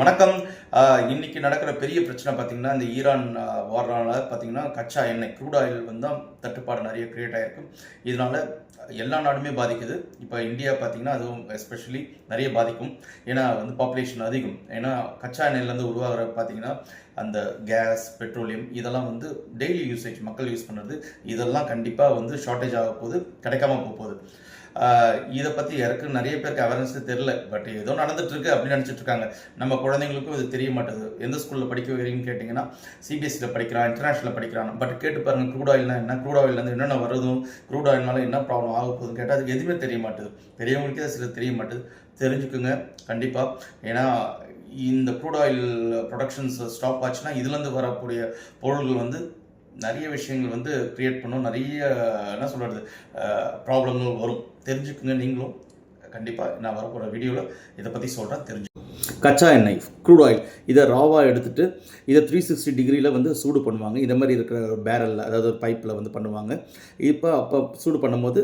வணக்கம். இன்னைக்கு நடக்கிற பெரிய பிரச்சனை பார்த்தீங்கன்னா, இந்த ஈரான் வார்னால பார்த்தீங்கன்னா, கச்சா எண்ணெய் க்ரூட் ஆயில் வந்து தட்டுப்பாடு நிறைய கிரியேட் ஆகிருக்கு. இதனால எல்லா நாடுமே பாதிக்குது. இப்போ இந்தியா பார்த்தீங்கன்னா, அதுவும் எஸ்பெஷலி நிறைய பாதிக்கும். ஏன்னா வந்து பாப்புலேஷன் அதிகம். ஏன்னா கச்சா எண்ணெயிலேருந்து உருவாகிற பார்த்தீங்கன்னா, அந்த கேஸ், பெட்ரோலியம் இதெல்லாம் வந்து டெய்லி யூசேஜ் மக்கள் யூஸ் பண்ணுறது. இதெல்லாம் கண்டிப்பாக வந்து ஷார்ட்டேஜ் ஆக போகுது, கிடைக்காம போகுது. இதை பற்றி யாருக்கு நிறைய பேருக்கு அவேர்னஸ் தெரில. பட் ஏதோ நடந்துட்டு இருக்கு அப்படின்னு நினச்சிட்டு இருக்காங்க. நம்ம குழந்தைங்களுக்கும் இது தெரிய மாட்டேது. எந்த ஸ்கூலில் படிக்க வைக்கிறீங்கன்னு கேட்டிங்கன்னா, சிபிஎஸ்சியில் படிக்கிறான், இன்டர்நேஷனல் படிக்கிறான். பட் கேட்டு பாருங்கள், க்ரூட் ஆயில்னா என்ன, க்ரூட் ஆயிலேருந்து என்னென்ன வருதும், க்ரூட் ஆயில்னால என்ன ப்ராப்ளம் ஆக போகுதுன்னு கேட்டால் அதுக்கு எதுவுமே தெரிய மாட்டேது. பெரியவங்களுக்கே சில தெரிய மாட்டேது. தெரிஞ்சுக்குங்க கண்டிப்பாக. ஏன்னா இந்த க்ரூட் ஆயில் ப்ரொடக்ஷன்ஸ் ஸ்டாப் ஆச்சுன்னா இதுலேருந்து வரக்கூடிய பொருள்கள் வந்து நிறைய விஷயங்கள் வந்து க்ரியேட் பண்ணும். நிறைய என்ன சொல்கிறது ப்ராப்ளங்கள் வரும். தெரிஞ்சுக்குங்க. நீங்களும் கண்டிப்பாக நான் வரப்போகிற வீடியோவில் இதை பற்றி சொல்கிறேன், தெரிஞ்சு. கச்சா எண்ணெய் க்ரூட் ஆயில் இதை ராவாக எடுத்துகிட்டு இதை 360 டிகிரியில் வந்து சூடு பண்ணுவாங்க. இந்த மாதிரி இருக்கிற பேரலில், அதாவது பைப்பில் வந்து பண்ணுவாங்க. அப்போ சூடு பண்ணும்போது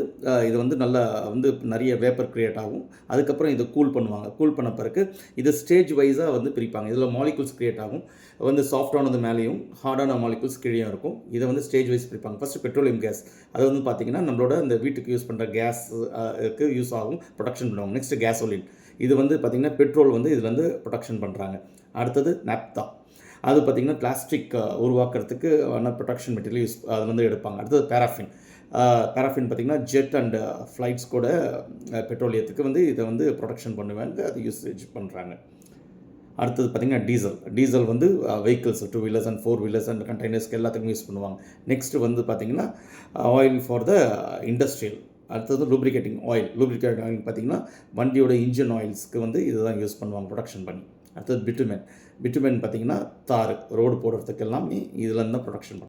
இது வந்து நல்லா வந்து நிறைய வேப்பர் க்ரியேட் ஆகும். அதுக்கப்புறம் இதை கூல் பண்ணுவாங்க. கூல் பண்ண பிறகு இதை ஸ்டேஜ் வைஸாக வந்து பிரிப்பாங்க. இதில் மாலிகுல்ஸ் க்ரியேட் ஆகும். வந்து சாஃப்டானது மேலேயும் ஹார்டான மாலிகுல்ஸ் கீழே இருக்கும். இதை வந்து ஸ்டேஜ் வைஸ் பிரிப்பாங்க. ஃபஸ்ட்டு பெட்ரோலியம் கேஸ், அது வந்து பார்த்திங்கன்னா நம்மளோட இந்த வீட்டுக்கு யூஸ் பண்ணுற கேஸுக்கு யூஸ் ஆகும், ப்ரொடக்ஷன் பண்ணுவாங்க. நெக்ஸ்ட்டு கேசோலின், இது வந்து பார்த்திங்கன்னா பெட்ரோல் வந்து இதில் வந்து ப்ரொடக்ஷன் பண்ணுறாங்க. அடுத்தது நாப்தா, அது பார்த்திங்கன்னா பிளாஸ்டிக் உருவாக்குறதுக்கு ப்ரொடக்ஷன் மெட்டீரியல் யூஸ் அது வந்து எடுப்பாங்க. அடுத்தது பேராஃபின். பேராஃபின் பார்த்திங்கன்னா ஜெட் அண்ட் ஃப்ளைட்ஸ் கூட பெட்ரோலியத்துக்கு வந்து இதை வந்து ப்ரொடக்ஷன் பண்ணுவாங்க, அது யூசேஜ் பண்ணுறாங்க. அடுத்தது பார்த்திங்கன்னா டீசல் வந்து vehicles 2 wheelers and 4 wheelers and கண்டெய்னர்ஸ்க்கு எல்லாத்துக்கும் யூஸ் பண்ணுவாங்க. நெக்ஸ்ட்டு வந்து பார்த்திங்கன்னா ஆயில் ஃபார் த இண்டஸ்ட்ரியல். அடுத்தது லூப்ரிகேட்டிங் ஆயில் பார்த்திங்கன்னா வண்டியோட இன்ஜின் ஆயில்ஸ்க்கு வந்து இதுதான் யூஸ் பண்ணுவாங்க ப்ரொடக்ஷன் பண்ணி. அடுத்தது பிட்டுமென் பார்த்திங்கன்னா தார் ரோடு போடுறதுக்கு எல்லாமே இதில் தான் ப்ரொடக்ஷன் பண்ணுவாங்க.